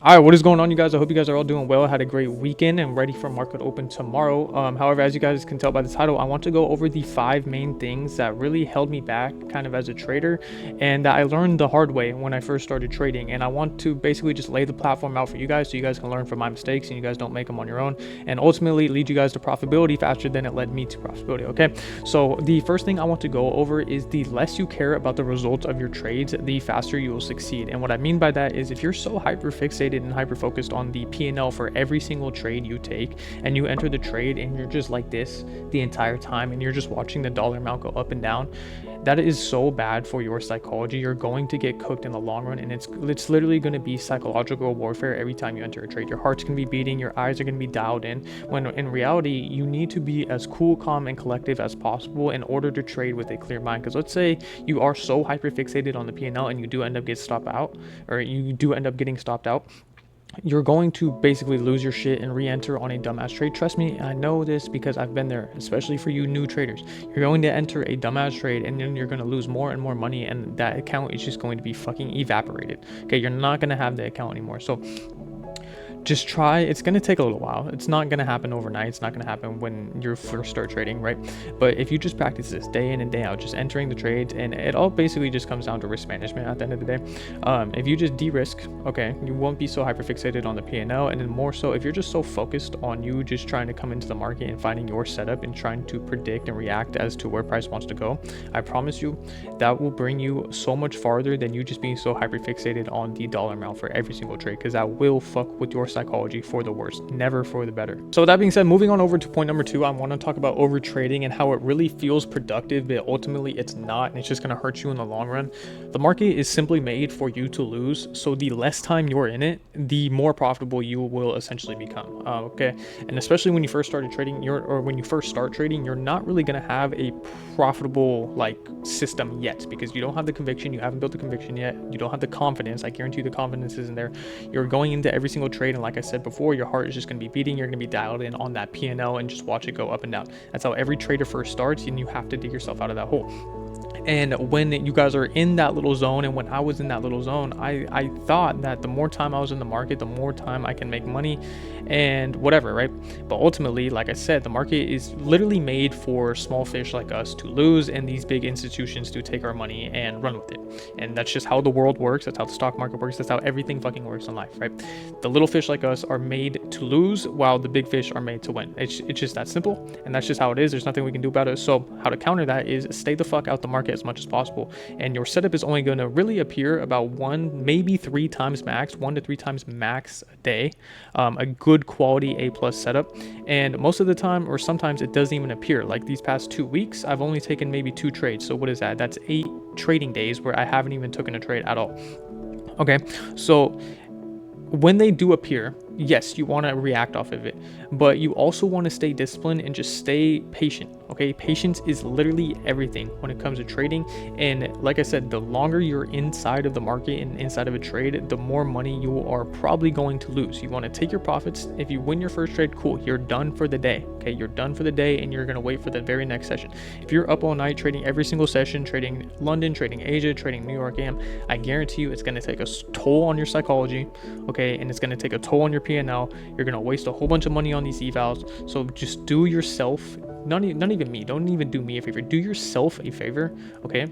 All right, what is going on, you guys? I hope you guys are all doing well. Had a great weekend and ready for market open tomorrow. However, as you guys can tell by the title, I want to go over the 5 main things that really held me back kind of as a trader and that I learned the hard way when I first started trading. And I want to basically just lay the platform out for you guys so you guys can learn from my mistakes and you guys don't make them on your own, and ultimately lead you guys to profitability faster than it led me to profitability. Okay, so the first thing I want to go over is the less you care about the results of your trades, the faster you will succeed. And what I mean by that is if you're so hyper fixated and hyper focused on the P&L for every single trade you take, and you enter the trade and you're just like this the entire time and you're just watching the dollar amount go up and down, that is so bad for your psychology. You're going to get cooked in the long run, and it's literally going to be psychological warfare every time you enter a trade. Your heart's going to be beating, your eyes are going to be dialed in, when in reality you need to be as cool, calm, and collective as possible in order to trade with a clear mind. Because let's say you are so hyper fixated on the P&L and you do end up getting stopped out, you're going to basically lose your shit and re-enter on a dumbass trade. Trust me, I know this because I've been there, especially for you new traders. You're going to enter a dumbass trade and then you're going to lose more and more money, and that account is just going to be fucking evaporated. Okay, you're not going to have the account anymore. So just try. It's going to take a little while. It's not going to happen overnight. It's not going to happen when you first start trading, right? But if you just practice this day in and day out, just entering the trades, and it all basically just comes down to risk management at the end of the day. If you just de-risk, okay, you won't be so hyper fixated on the P&L, and then more so if you're just so focused on you just trying to come into the market and finding your setup and trying to predict and react as to where price wants to go, I promise you that will bring you so much farther than you just being so hyper fixated on the dollar amount for every single trade, because that will fuck with your psychology for the worst, never for the better. So with that being said, moving on over to point number 2, I want to talk about over trading and how it really feels productive, but ultimately it's not, and it's just going to hurt you in the long run. The market is simply made for you to lose, so the less time you're in it, the more profitable you will essentially become. Okay, and especially when you first started trading, when you first start trading, you're not really going to have a profitable like system yet, because you don't have the conviction, you haven't built the conviction yet, you don't have the confidence. I guarantee you the confidence isn't there. You're going into every single trade, and like I said before, your heart is just going to be beating. You're going to be dialed in on that P&L and just watch it go up and down. That's how every trader first starts, and you have to dig yourself out of that hole. And when you guys are in that little zone, and when I was in that little zone, I thought that the more time I was in the market, the more time I can make money and whatever, right? But ultimately, like I said, the market is literally made for small fish like us to lose, and these big institutions to take our money and run with it. And that's just how the world works. That's how the stock market works. That's how everything fucking works in life, right? The little fish like us are made to lose, while the big fish are made to win. It's just that simple, and that's just how it is. There's nothing we can do about it. So how to counter that is stay the fuck out the market as much as possible, and your setup is only going to really appear about 1, maybe 3 times max, 1 to 3 times max a day. A good quality A+ setup, and most of the time, or sometimes, it doesn't even appear. Like these past 2 weeks, I've only taken maybe 2 trades. So what is that? That's 8 trading days where I haven't even taken a trade at all. Okay, so when they do appear, yes, you want to react off of it, but you also want to stay disciplined and just stay patient. Okay, patience is literally everything when it comes to trading. And like I said, the longer you're inside of the market and inside of a trade, the more money you are probably going to lose. You want to take your profits. If you win your first trade, cool, you're done for the day. Okay, you're done for the day, and you're going to wait for the very next session. If you're up all night trading every single session, trading London, trading Asia, trading New York AM, I guarantee you it's going to take a toll on your psychology. Okay, and it's going to take a toll on your P&L. You're going to waste a whole bunch of money on these evals. So just do yourself, not even me, don't even do me a favor, do yourself a favor. Okay,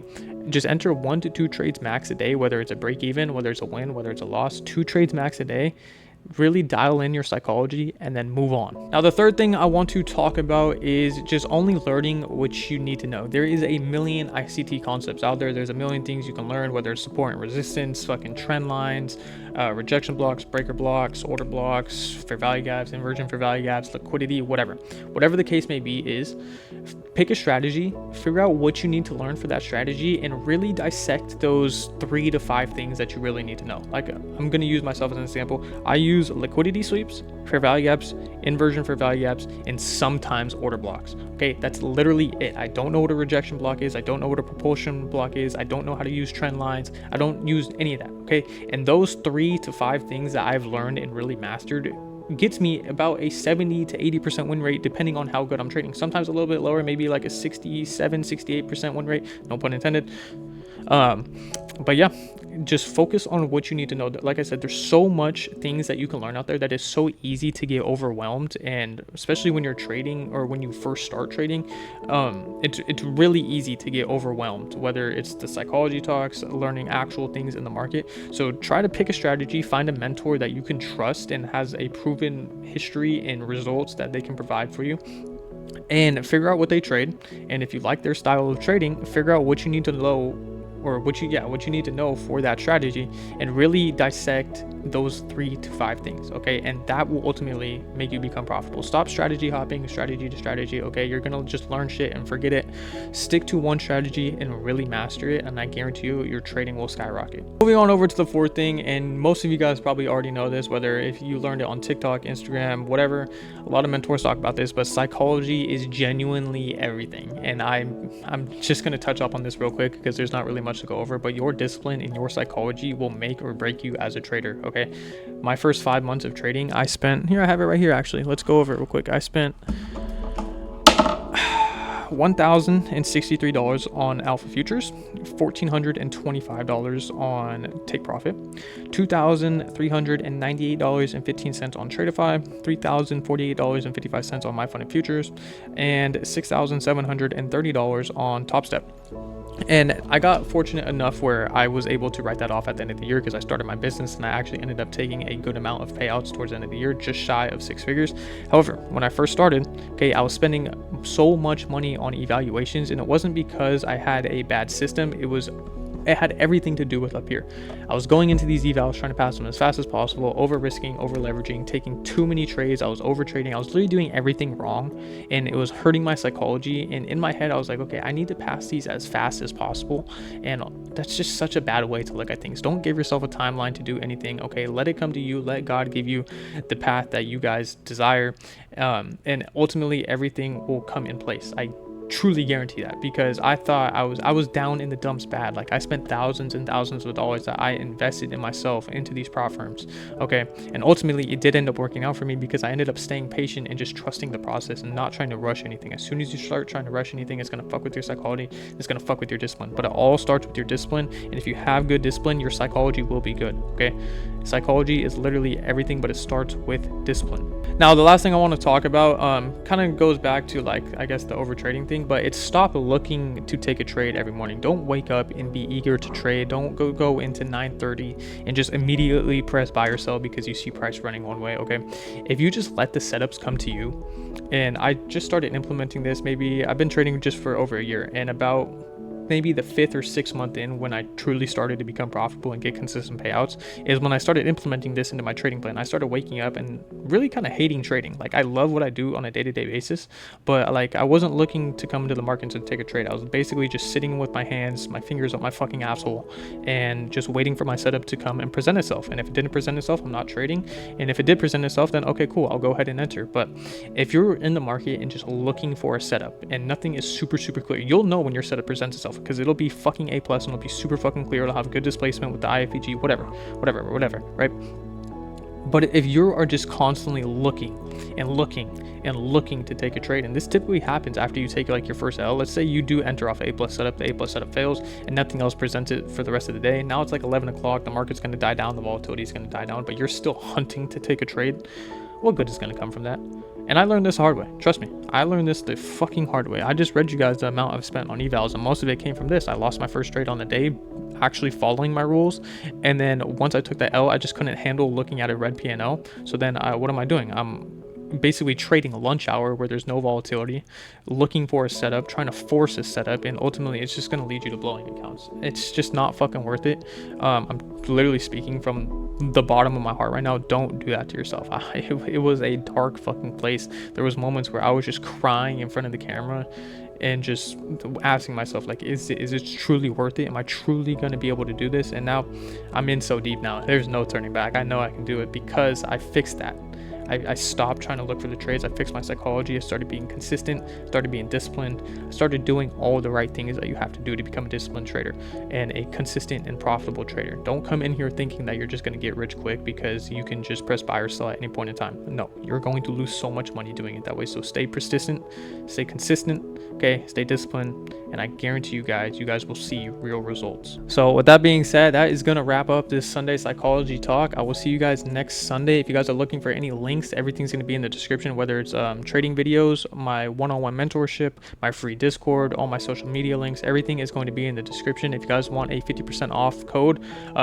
just enter 1 to 2 trades max a day, whether it's a break even, whether it's a win, whether it's a loss. 2 trades max a day. Really dial in your psychology and then move on. Now, the third thing I want to talk about is just only learning what you need to know. There is a million ICT concepts out there. There's a million things you can learn, whether it's support and resistance, fucking trend lines, rejection blocks, breaker blocks, order blocks, fair value gaps, inversion fair value gaps, liquidity, whatever the case may be. Is pick a strategy, figure out what you need to learn for that strategy, and really dissect those 3 to 5 things that you really need to know. Like, I'm going to use myself as an example. I use liquidity sweeps, fair value gaps, inversion fair value gaps, and sometimes order blocks. Okay, that's literally it. I don't know what a rejection block is. I don't know what a propulsion block is. I don't know how to use trend lines. I don't use any of that. Okay, and those 3 to 5 things that I've learned and really mastered gets me about a 70 to 80% win rate, depending on how good I'm trading. Sometimes a little bit lower, maybe like a 67, 68% win rate, no pun intended. But yeah, just focus on what you need to know. Like I said, there's so much things that you can learn out there that is so easy to get overwhelmed, and especially when you're trading or when you first start trading, it's really easy to get overwhelmed, whether it's the psychology talks, learning actual things in the market. So try to pick a strategy, find a mentor that you can trust and has a proven history and results that they can provide for you, and figure out what they trade. And if you like their style of trading, figure out what you need to know, or what you need to know for that strategy, and really dissect those 3 to 5 things. Okay, and that will ultimately make you become profitable. Stop strategy hopping strategy to strategy. Okay, you're gonna just learn shit and forget it. Stick to one strategy and really master it, and I guarantee you your trading will skyrocket. Moving on over to the 4th thing, and most of you guys probably already know this, whether if you learned it on TikTok, Instagram, whatever. A lot of mentors talk about this, but psychology is genuinely everything. And I'm just gonna touch up on this real quick because there's not really much to go over, but your discipline and your psychology will make or break you as a trader. Okay, my first 5 months of trading, I spent, here I have it right here actually, let's go over it real quick. I spent $1,063 on alpha futures, $1,425 on take profit, $2,398.15 on Tradeify, $3,048.55 on my funded futures, and $6,730 on Top Step. And I got fortunate enough where I was able to write that off at the end of the year because I started my business, and I actually ended up taking a good amount of payouts towards the end of the year, just shy of 6 figures. However, when I first started, okay, I was spending so much money on evaluations, and it wasn't because I had a bad system. It had everything to do with up here. I was going into these evals trying to pass them as fast as possible, over risking, over leveraging, taking too many trades. I was over trading. I was literally doing everything wrong, and it was hurting my psychology. And in my head, I was like, okay, I need to pass these as fast as possible. And that's just such a bad way to look at things. Don't give yourself a timeline to do anything. Okay, let it come to you. Let God give you the path that you guys desire, and ultimately everything will come in place. I truly guarantee that, because I thought I was down in the dumps bad. Like, I spent thousands and thousands of dollars that I invested in myself into these prop firms. Okay, and ultimately it did end up working out for me because I ended up staying patient and just trusting the process and not trying to rush anything. As soon as you start trying to rush anything, it's going to fuck with your psychology, it's going to fuck with your discipline. But it all starts with your discipline, and if you have good discipline, your psychology will be good. Okay, psychology is literally everything, but it starts with discipline. Now, the last thing I want to talk about kind of goes back to, like, I guess the over trading thing, but it's stop looking to take a trade every morning. Don't wake up and be eager to trade. Don't go into 9:30 and just immediately press buy or sell because you see price running one way. Okay, if you just let the setups come to you, and I just started implementing this, maybe I've been trading just for over a year, and about maybe the 5th or 6th month in, when I truly started to become profitable and get consistent payouts, is when I started implementing this into my trading plan. I started waking up and really kind of hating trading. Like, I love what I do on a day-to-day basis, but like, I wasn't looking to come into the market to take a trade. I was basically just sitting with my hands, my fingers up my fucking asshole, and just waiting for my setup to come and present itself. And if it didn't present itself, I'm not trading. And if it did present itself, then okay, cool, I'll go ahead and enter. But if you're in the market and just looking for a setup and nothing is super clear, you'll know when your setup presents itself, because it'll be fucking A+, and it'll be super fucking clear. It'll have good displacement with the IFEG, whatever, right? But if you are just constantly looking to take a trade, and this typically happens after you take like your first L. Let's say you do enter off A+ setup, the A+ setup fails, and nothing else presents it for the rest of the day. Now it's like 11 o'clock, the market's going to die down, the volatility is going to die down, but you're still hunting to take a trade. What good is going to come from that? And I learned this the hard way. Trust me, I learned this the fucking hard way. I just read you guys the amount I've spent on evals, and most of it came from this. I lost my first trade on the day, actually following my rules. And then once I took the L, I just couldn't handle looking at a red P&L. So then what am I doing? I'm basically trading a lunch hour where there's no volatility, looking for a setup, trying to force a setup, and ultimately it's just going to lead you to blowing accounts. It's just not fucking worth it. I'm literally speaking from the bottom of my heart right now. Don't do that to yourself. It was a dark fucking place. There was moments where I was just crying in front of the camera and just asking myself, like, is it truly worth it? Am I truly going to be able to do this? And now I'm in so deep now. There's no turning back. I know I can do it because I fixed that. I stopped trying to look for the trades. I fixed my psychology. I started being consistent, started being disciplined. I started doing all the right things that you have to do to become a disciplined trader and a consistent and profitable trader. Don't come in here thinking that you're just going to get rich quick because you can just press buy or sell at any point in time. No, you're going to lose so much money doing it that way. So stay persistent, stay consistent, okay, stay disciplined, and I guarantee you guys will see real results. So with that being said, that is going to wrap up this Sunday psychology talk. I will see you guys next Sunday. If you guys are looking for any links, everything's going to be in the description, whether it's trading videos, my one-on-one mentorship, my free Discord, all my social media links, everything is going to be in the description. If you guys want a 50% off code,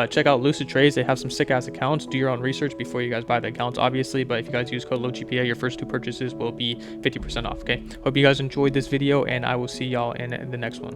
check out Lucid Trades. They have some sick ass accounts. Do your own research before you guys buy the accounts, obviously, but if you guys use code LoeGpa, your first 2 purchases will be 50% off. Okay, hope you guys enjoyed this video, and I will see y'all in the next one.